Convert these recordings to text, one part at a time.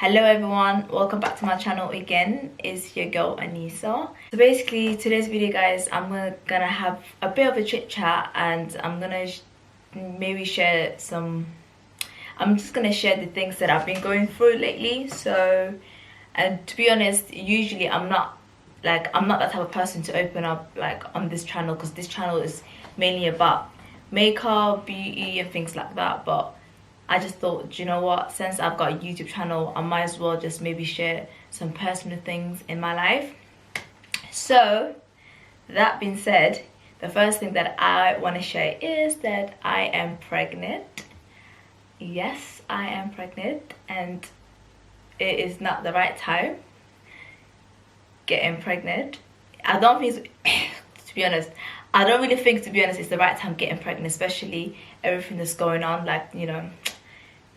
Hello everyone, welcome back to my channel again. It's your girl Anissa. So basically today's video, guys, I'm gonna have a bit of a chit chat and I'm gonna maybe share some, I'm just gonna share the things that I've been going through lately. So, and to be honest, usually I'm not that type of person to open up like on this channel, because this channel is mainly about makeup, beauty and things like that. But I just thought, you know what, since I've got a YouTube channel, I might as well just maybe share some personal things in my life. So that being said, the first thing that I want to share is that I am pregnant. Yes, I am pregnant, and it is not the right time getting pregnant. I don't think to be honest, I don't really think, to be honest, it's the right time getting pregnant, especially everything that's going on, like, you know,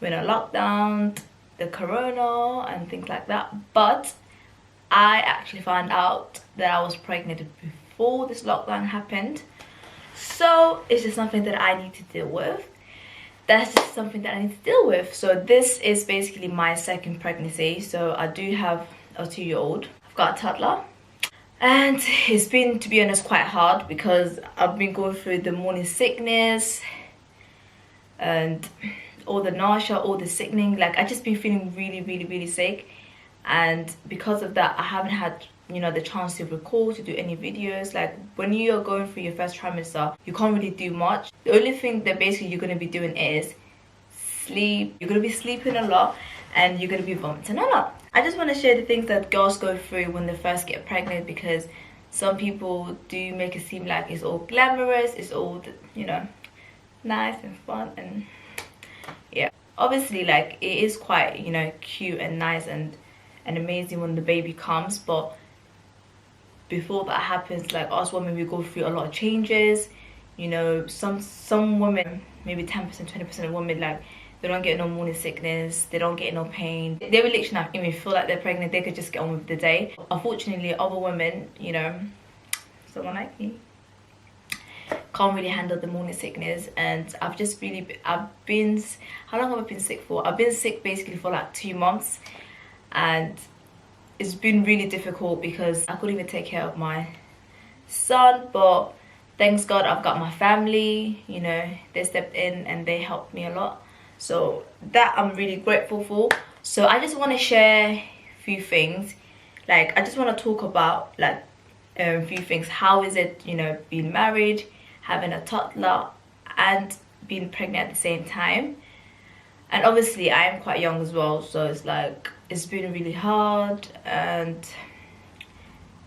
we're in a lockdown, the corona and things like that. But I actually found out that I was pregnant before this lockdown happened, so it's just something that I need to deal with. That's just something that I need to deal with. So this is basically my second pregnancy. So I do have a 2-year-old. I've got a toddler, and it's been, to be honest, quite hard because I've been going through the morning sickness and all the nausea, all the sickening. Like, I just been feeling really sick, and because of that I haven't had, you know, the chance to record, to do any videos. Like, when you are going through your first trimester, you can't really do much. The only thing that basically you're going to be doing is sleep. You're going to be sleeping a lot and you're going to be vomiting a lot. I just want to share the things that girls go through when they first get pregnant, because some people do make it seem like it's all glamorous, it's all, you know, nice and fun, and yeah, obviously, like, it is quite, you know, cute and nice and amazing when the baby comes. But before that happens, like, us women, we go through a lot of changes. You know, some women, maybe 10%, 20% of women, like, they don't get no morning sickness, they don't get no pain, they will literally not even feel like they're pregnant. They could just get on with the day. Unfortunately, other women, you know, someone like me, can't really handle the morning sickness. And I've been, how long have I been sick for? I've been sick basically for like 2 months, and it's been really difficult because I couldn't even take care of my son. But thanks God, I've got my family, you know, they stepped in and they helped me a lot, so that I'm really grateful for. So I just want to share a few things. Like, I just want to talk about like a few things. How is it, you know, being married, having a toddler and being pregnant at the same time? And obviously I am quite young as well, so it's like, it's been really hard. And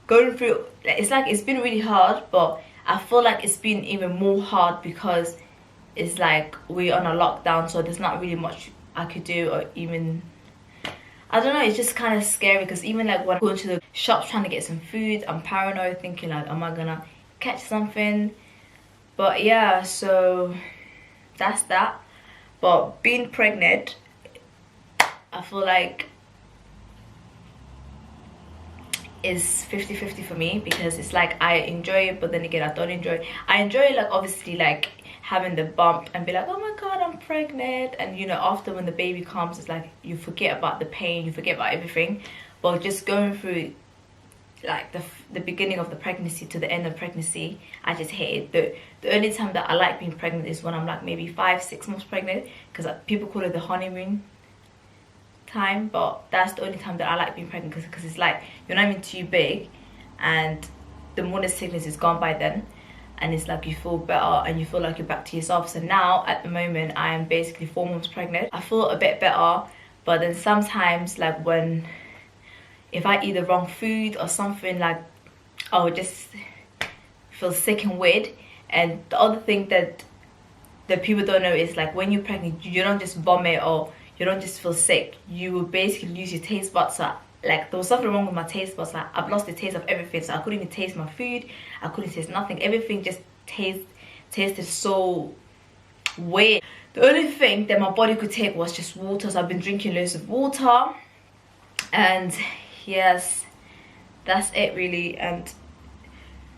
going through, it's like, it's been really hard, but I feel like it's been even more hard because it's like we're on a lockdown, so there's not really much I could do, or even, I don't know, it's just kind of scary. Because even like when I go to the shops trying to get some food, I'm paranoid, thinking like, am I gonna catch something? But yeah, so that's that. But being pregnant, I feel like is 50-50 for me, because it's like I enjoy it, but then again I don't enjoy it. I enjoy it, like, obviously, like having the bump and be like, oh my god, I'm pregnant, and you know, after when the baby comes, it's like you forget about the pain, you forget about everything. But just going through like the beginning of the pregnancy to the end of pregnancy, I just hate it. The only time that I like being pregnant is when I'm like maybe 5-6 months pregnant, because people call it the honeymoon time. But that's the only time that I like being pregnant, because it's like you're not even too big and the morning sickness is gone by then, and it's like you feel better and you feel like you're back to yourself. So now at the moment I am basically 4 months pregnant. I feel a bit better, but then sometimes, like, if I eat the wrong food or something, like, I'll just feel sick and weird. And the other thing that people don't know is, like, when you're pregnant, you don't just vomit or you don't just feel sick, you will basically lose your taste buds. So like, there was something wrong with my taste buds. Like, I've lost the taste of everything, so I couldn't even taste my food, I couldn't taste nothing. Everything just tasted so weird. The only thing that my body could take was just water, so I've been drinking loads of water. And yes, that's it really. And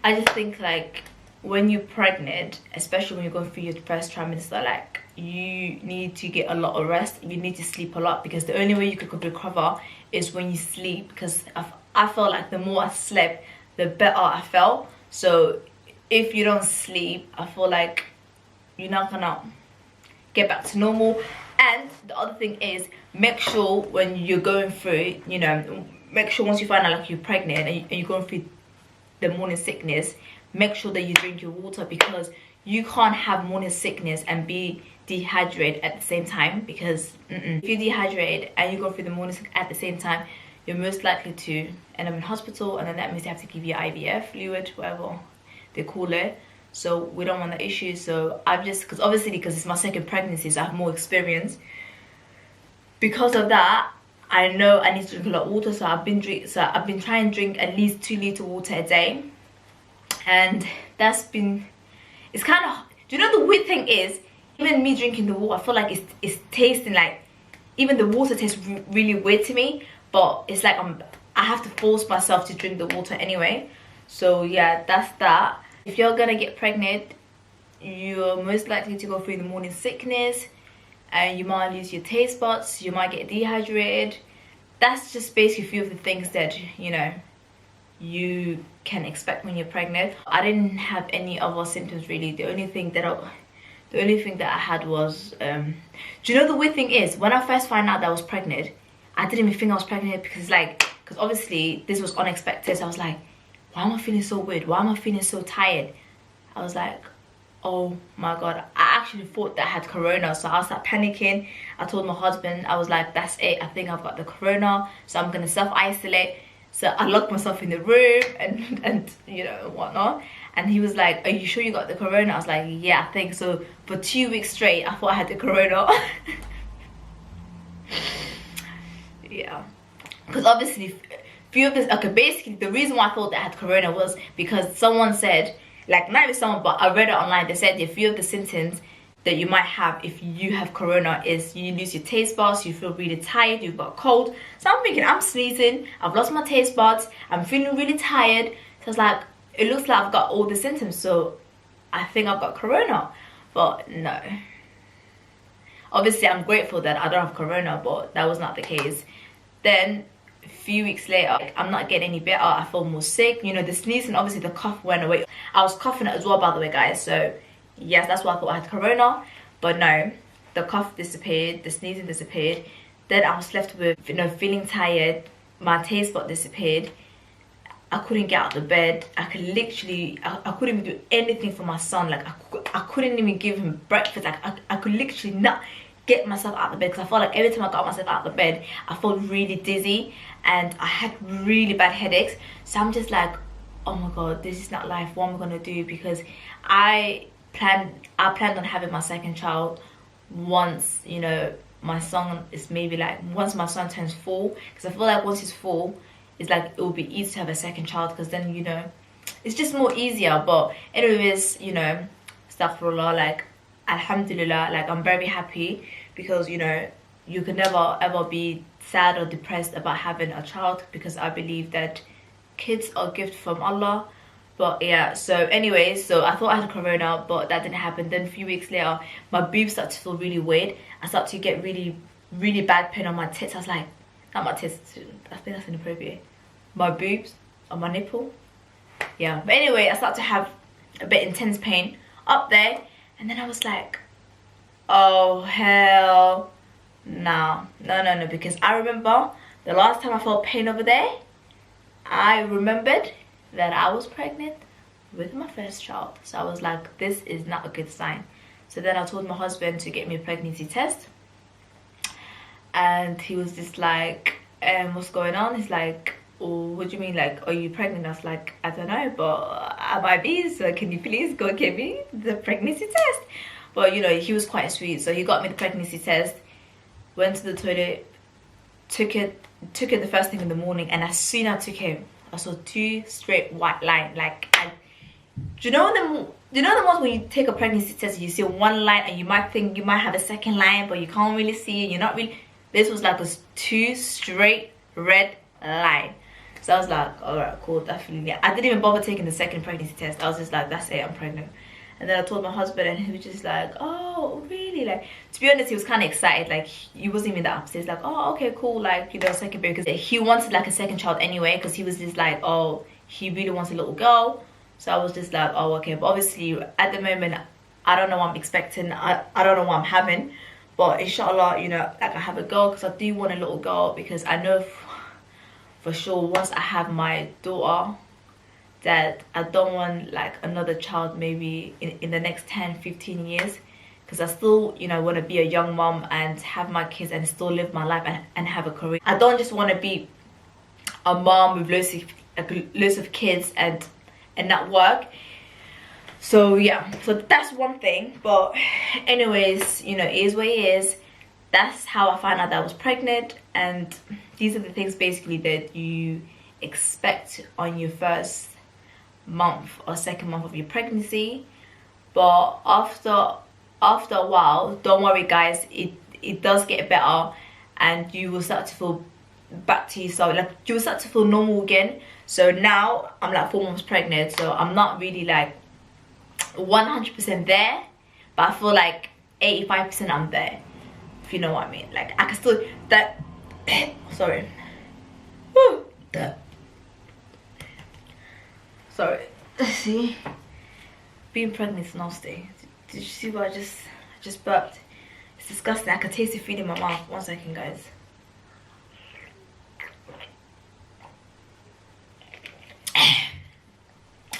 I just think, like, when you're pregnant, especially when you're going through your first trimester, like, you need to get a lot of rest. You need to sleep a lot, because the only way you could recover is when you sleep. Because I felt like the more I slept, the better I felt. So if you don't sleep, I feel like you're not gonna get back to normal. And the other thing is, make sure when you're going through, you know, make sure once you find out like you're pregnant and you're going through the morning sickness, make sure that you drink your water, because you can't have morning sickness and be dehydrated at the same time. Because if you're dehydrated and you go through the morning sickness at the same time, you're most likely to end up in hospital, and then that means they have to give you IVF fluid, whatever they call it. So we don't want that issue. So I've just, because obviously because it's my second pregnancy, so I have more experience. Because of that, I know I need to drink a lot of water. So I've been trying to drink at least 2 liters water a day, and that's been, it's kind of, do you know the weird thing is, even me drinking the water, I feel like it's tasting like, even the water tastes really weird to me, but it's like I have to force myself to drink the water anyway. So yeah, that's that. If you're gonna get pregnant, you're most likely to go through the morning sickness, and you might lose your taste buds, you might get dehydrated. That's just basically a few of the things that, you know, you can expect when you're pregnant. I didn't have any other symptoms really. The only thing that I had was, do you know the weird thing is, when I first found out that I was pregnant, I didn't even think I was pregnant, because obviously this was unexpected. So I was like, why am I feeling so weird? Why am I feeling so tired? I was like, oh my god, I actually thought that I had corona. So I started panicking. I told my husband, I was like, that's it, I think I've got the corona, so I'm gonna self-isolate. So I locked myself in the room and you know, whatnot. And he was like, are you sure you got the corona? I was like, yeah, I think so. For 2 weeks straight, I thought I had the corona. Yeah, because obviously few of this, okay, basically the reason why I thought that I had corona was because someone said, like, not even someone, but I read it online, they said a few of the symptoms that you might have if you have corona is you lose your taste buds, you feel really tired, you've got a cold. So I'm thinking, I'm sneezing, I've lost my taste buds, I'm feeling really tired. So it's like, it looks like I've got all the symptoms, so I think I've got corona. But no, obviously I'm grateful that I don't have corona, but that was not the case. Then a few weeks later, I'm not getting any better, I feel more sick. You know, the sneezing, obviously the cough went away. I was coughing as well, by the way, guys. So yes, that's why I thought I had corona. But no, the cough disappeared, the sneezing disappeared. Then I was left with, you know, feeling tired. My taste bud disappeared. I couldn't get out of the bed. I could literally, I couldn't even do anything for my son. Like I couldn't even give him breakfast. Like I could literally not get myself out of the bed, because I felt like every time I got myself out of the bed, I felt really dizzy and I had really bad headaches. So I'm just like, oh my god, this is not life. What am I gonna do? Because I planned on having my second child once, you know, my son is maybe like, once my son turns 4, because I feel like once he's 4, it's like it will be easy to have a second child, because then, you know, it's just more easier. But anyways, you know, astaghfirullah, like alhamdulillah, like I'm very happy, because, you know, you can never ever be sad or depressed about having a child, because I believe that kids are a gift from Allah. But yeah, so anyways, so I thought I had corona, but that didn't happen. Then a few weeks later, my boobs started to feel really weird. I started to get really bad pain on my tits. I was like, not my tits, I think that's inappropriate, my boobs on my nipple. Yeah, but anyway, I started to have a bit intense pain up there, and then I was like, oh hell no, because I remember the last time I felt pain over there, I remembered that I was pregnant with my first child. So I was like, this is not a good sign. So then I told my husband to get me a pregnancy test, and he was just like, what's going on? He's like, oh, what do you mean, like, are you pregnant? I was like, I don't know, but I might be, so can you please go get me the pregnancy test? But you know, he was quite sweet, so he got me the pregnancy test, went to the toilet, took it the first thing in the morning, and as soon as I took it, I saw 2 straight white lines. Like, do you know the ones when you take a pregnancy test, you see one line and you might think you might have a second line, but you can't really see it, you're not really, this was like a 2 straight red line. So I was like, all right, cool, definitely. I didn't even bother taking the second pregnancy test. I was just like, that's it, I'm pregnant. And then I told my husband, and he was just like, oh really? Like, to be honest, he was kind of excited. Like, he wasn't even that upset. He's like, oh okay, cool, like, you know, second baby, because he wanted like a second child anyway, because he was just like, oh, he really wants a little girl. So I was just like, oh okay. But obviously at the moment I don't know what I'm expecting. I don't know what I'm having, but inshallah, you know, like I have a girl, because I do want a little girl, because I know for sure once I have my daughter that I don't want like another child maybe in the next 10-15 years, because I still, you know, want to be a young mom and have my kids and still live my life and have a career. I don't just want to be a mom with loads of kids and not work. So yeah, so that's one thing. But anyways, you know, it is what it is. That's how I found out that I was pregnant, and these are the things basically that you expect on your first month or second month of your pregnancy. But after a while, don't worry guys, it does get better, and you will start to feel back to yourself, like you will start to feel normal again. So now I'm like 4 months pregnant, so I'm not really like 100% there, but I feel like 85% I'm there, if you know what I mean. Like I can still that sorry. Woo, that. Sorry. See, being pregnant is nasty. Did you see what I just burped? It's disgusting. I can taste the food in my mouth. 1 second guys.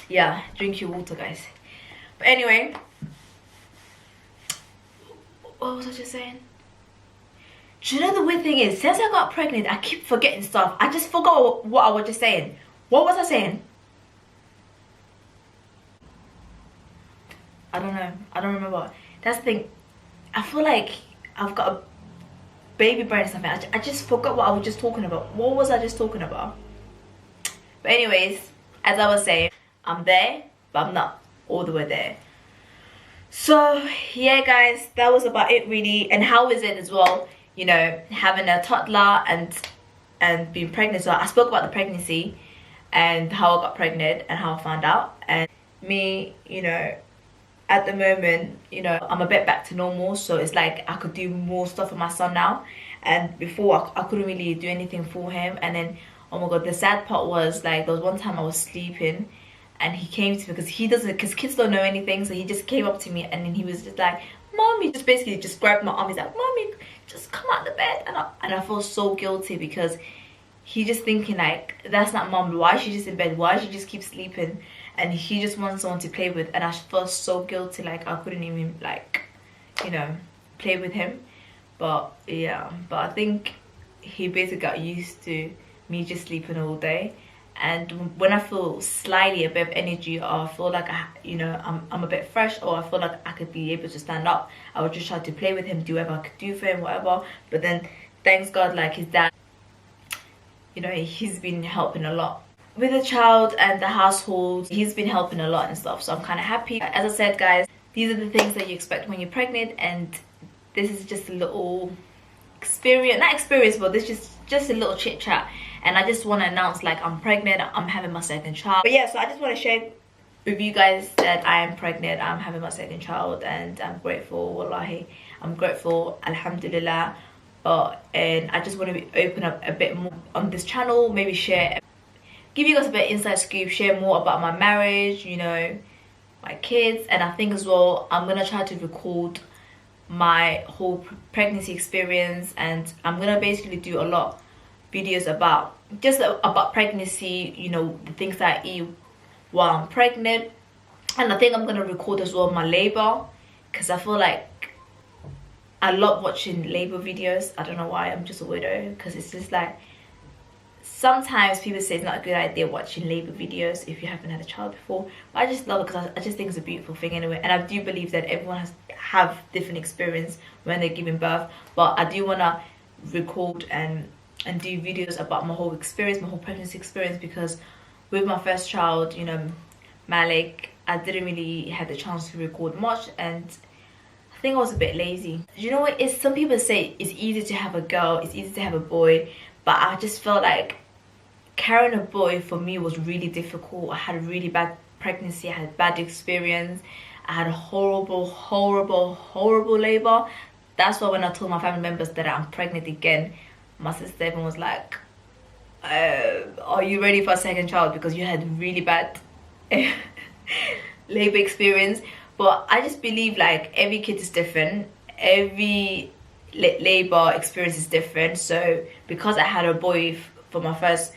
Yeah, drink your water guys. But anyway, what was I just saying? Do you know the weird thing is, since I got pregnant I keep forgetting stuff. I just forgot what I was just saying. What was I saying? I don't know. I don't remember. That's the thing. I feel like I've got a baby brain or something. I just forgot what I was just talking about. What was I just talking about? But anyways, as I was saying, I'm there, but I'm not all the way there. So yeah guys, that was about it really. And how is it as well, you know, having a toddler and being pregnant. So I spoke about the pregnancy and how I got pregnant and how I found out. And me, you know, at the moment, you know, I'm a bit back to normal, so it's like I could do more stuff for my son now. And before I couldn't really do anything for him. And then, oh my god, the sad part was, like, there was one time I was sleeping and he came to me, because kids don't know anything, so he just came up to me and then he was just like, mommy, just basically just grabbed my arm. He's like, mommy, just come out the bed. And I felt so guilty, because he just thinking like, that's not mom, why is she just in bed, why does she just keep sleeping? And he just wants someone to play with. And I felt so guilty, like I couldn't even, like, you know, play with him. But yeah, but I think he basically got used to me just sleeping all day. And when I feel slightly a bit of energy, or I feel like you know, I'm a bit fresh, or I feel like I could be able to stand up, I would just try to play with him, do whatever I could do for him, whatever. But then thanks God, like his dad, you know, he's been helping a lot with the child and the household. He's been helping a lot and stuff, so I'm kind of happy. As I said guys, these are the things that you expect when you're pregnant, and this is just a little experience, not experience, but this is just a little chit chat. And I just want to announce, like, I'm pregnant, I'm having my second child. But yeah, so I just want to share with you guys that I am pregnant, I'm having my second child, and I'm grateful, wallahi, I'm grateful, alhamdulillah. And I just want to open up a bit more on this channel, maybe share, give you guys a bit of inside scoop, share more about my marriage, you know, my kids. And I think as well, I'm gonna try to record my whole pregnancy experience, and I'm gonna basically do a lot videos about just about pregnancy, you know, the things that I eat while I'm pregnant. And I think I'm gonna record as well my labor, because I feel like I love watching labor videos. I don't know why, I'm just a weirdo, because it's just like, sometimes people say it's not a good idea watching labor videos if you haven't had a child before, but I just love it because I just think it's a beautiful thing anyway. And I do believe that everyone have different experience when they're giving birth, but I do want to record and do videos about my whole experience, my whole pregnancy experience, because with my first child, you know, Malik, I didn't really have the chance to record much, and I think I was a bit lazy. You know what, some people say it's easy to have a girl, it's easy to have a boy, but I just felt like carrying a boy for me was really difficult. I had a really bad pregnancy, I had bad experience. I had a horrible labor. That's why when I told my family members that I'm pregnant again, my sister even was like, are you ready for a second child, because you had really bad labor experience. But I just believe like every kid is different, every labor experience is different. So because I had a boy for my first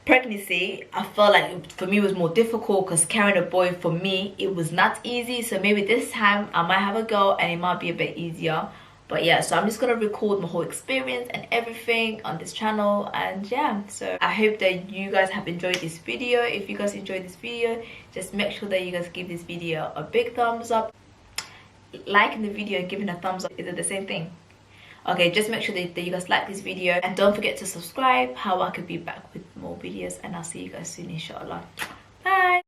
pregnancy, I felt like for me it was more difficult, because carrying a boy for me, it was not easy. So maybe this time I might have a girl and it might be a bit easier. But yeah, so I'm just gonna record my whole experience and everything on this channel. And yeah, so I hope that you guys have enjoyed this video. If you guys enjoyed this video, just make sure that you guys give this video a big thumbs up. Liking the video and giving a thumbs up, is it the same thing? Okay, just make sure that you guys like this video, and don't forget to subscribe, how I could be back with more videos, and I'll see you guys soon, inshallah. Bye.